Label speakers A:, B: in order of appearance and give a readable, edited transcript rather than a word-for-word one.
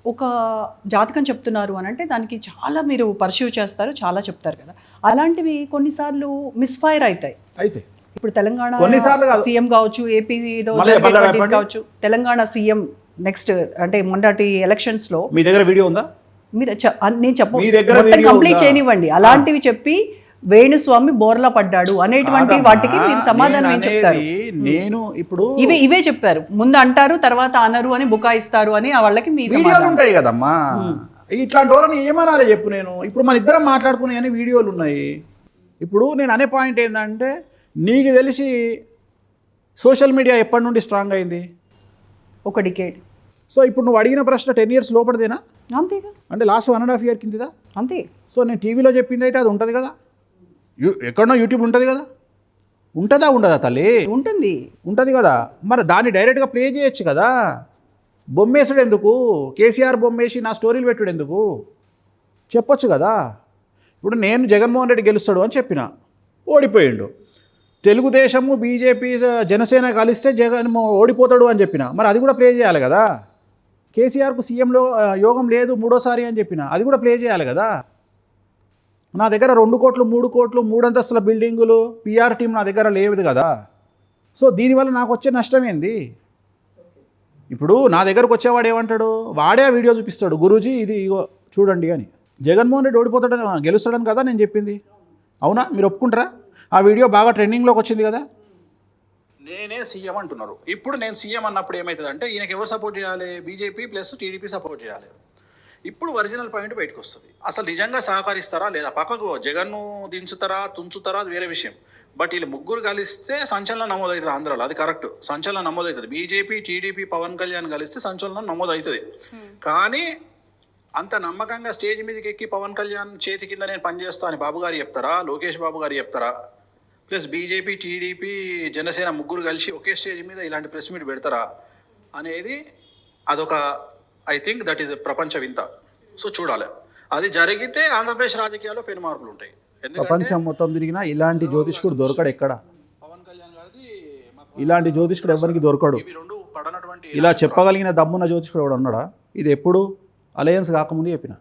A: ఒక జాతకం చెప్తున్నారు అని అంటే దానికి చాలా మీరు పర్స్యూ చేస్తారు, చాలా చెప్తారు కదా. అలాంటివి కొన్నిసార్లు మిస్ఫైర్ అవుతాయి.
B: అయితే
A: ఇప్పుడు తెలంగాణ
B: కొన్నిసార్లు
A: సీఎం కావచ్చు, ఏపీ కావచ్చు, తెలంగాణ సీఎం నెక్స్ట్ అంటే మొన్నటి ఎలక్షన్స్లో
B: మీ దగ్గర వీడియో ఉందా?
A: మీరు నేను
B: మీ దగ్గర
A: చెప్ప కంప్లీట్ చేయనివ్వండి. అలాంటివి చెప్పి వేణుస్వామి బోర్లా పడ్డాడు అనేటువంటి వాటికి మీరు సమాధానం ఏం చెప్తారు?
B: నేను ఇప్పుడు
A: ఇవే చెప్పారు, ముందు అంటారు తర్వాత అనరు అని బుకాయిస్తారు అని వాళ్ళకి మీ
B: వీడియోలు ఉంటాయి కదమ్మా. ఇట్లాంటి వాళ్ళని ఏమనాలి చెప్పు. నేను ఇప్పుడు మన ఇద్దరం మాట్లాడుకునే అని వీడియోలు ఉన్నాయి. ఇప్పుడు నేను అనే పాయింట్ ఏంటంటే, నీకు తెలిసి సోషల్ మీడియా ఎప్పటి నుండి స్ట్రాంగ్ అయింది?
A: ఒక డికేడ్.
B: సో ఇప్పుడు నువ్వు అడిగిన ప్రశ్న 10 years లోపడిదేనా?
A: అంతేగా,
B: అంటే లాస్ట్ 1.5 year కిందదా?
A: అంతే.
B: సో నేను టీవీలో చెప్పింది అయితే అది ఉంటుంది కదా, ఎక్కడో యూట్యూబ్ ఉంటుంది కదా. ఉంటుందా ఉండదా తల్లి? ఉంటుంది కదా. మరి దాన్ని డైరెక్ట్గా ప్లే చేయొచ్చు కదా. బొమ్మేసుడు ఎందుకు? కేసీఆర్ బొమ్మేసి నా స్టోరీలు పెట్టుడు ఎందుకు? చెప్పొచ్చు కదా. ఇప్పుడు నేను జగన్మోహన్ రెడ్డి గెలుస్తాడు అని చెప్పిన, ఓడిపోయిండు. తెలుగుదేశము బీజేపీ జనసేన కలిస్తే జగన్ ఓడిపోతాడు అని చెప్పిన, మరి అది కూడా ప్లే చేయాలి కదా. కేసీఆర్కు సీఎంలో యోగం లేదు మూడోసారి అని చెప్పిన, అది కూడా ప్లే చేయాలి కదా. నా దగ్గర 2 కోట్లు 3 కోట్లు 3 అంతస్తుల బిల్డింగులు పిఆర్ టీం నా దగ్గర లేదు కదా. సో దీనివల్ల నాకు వచ్చే నష్టం ఏంది? ఇప్పుడు నా దగ్గరకు వచ్చేవాడు ఏమంటాడు? వాడే ఆ వీడియో చూపిస్తాడు, గురూజీ ఇది ఇగో చూడండి అని. జగన్మోహన్ రెడ్డి ఓడిపోతాడని గెలుస్తాడని కదా నేను చెప్పింది. అవునా? మీరు ఒప్పుకుంటారా? ఆ వీడియో బాగా ట్రెండింగ్లోకి వచ్చింది కదా. నేనే సీఎం అంటున్నారు. ఇప్పుడు నేను సీఎం అన్నప్పుడు ఏమవుతుందంటే, ఈయనకి ఎవరు సపోర్ట్ చేయాలి? బీజేపీ ప్లస్ టీడీపీ సపోర్ట్ చేయాలి. ఇప్పుడు ఒరిజినల్ పాయింట్ బయటకు వస్తుంది. అసలు నిజంగా సహకరిస్తారా లేదా? పక్కకు జగన్ను దించుతారా తుంచుతారా అది వేరే విషయం. బట్ వీళ్ళు ముగ్గురు కలిస్తే సంచలనం నమోదవుతుంది ఆంధ్రాలో. అది కరెక్ట్, సంచలనం నమోదవుతుంది. బీజేపీ టీడీపీ పవన్ కళ్యాణ్ కలిస్తే సంచలనం నమోదవుతుంది. కానీ అంత నమ్మకంగా స్టేజ్ మీదకి ఎక్కి పవన్ కళ్యాణ్ చేతి కింద నేను పనిచేస్తా అని బాబు గారు చెప్తారా? లోకేష్ బాబు గారు చెప్తారా? ప్లస్ బీజేపీ టీడీపీ జనసేన ముగ్గురు కలిసి ఒకే స్టేజ్ మీద ఇలాంటి ప్రెస్ మీట్ పెడతారా అనేది అదొక ఐ థింక్ దట్ ఈస్ ప్రపంచ వింత. సో చూడాలి. అది జరిగితే ఆంధ్రప్రదేశ్ రాజకీయాల్లో పెను మార్పులు ఉంటాయి. ప్రపంచం మొత్తం తిరిగినా ఇలాంటి జ్యోతిష్కుడు దొరకడు ఎక్కడ. పవన్ కళ్యాణ్ గారిది ఇలాంటి జ్యోతిష్కుడు ఎవరికి దొరకడు. ఇలా చెప్పగలిగిన దమ్మున్న జ్యోతిష్కుడు ఎవడు ఉన్నాడా? ఇది ఎప్పుడు అలయన్స్ కాకముందు చెప్పిన.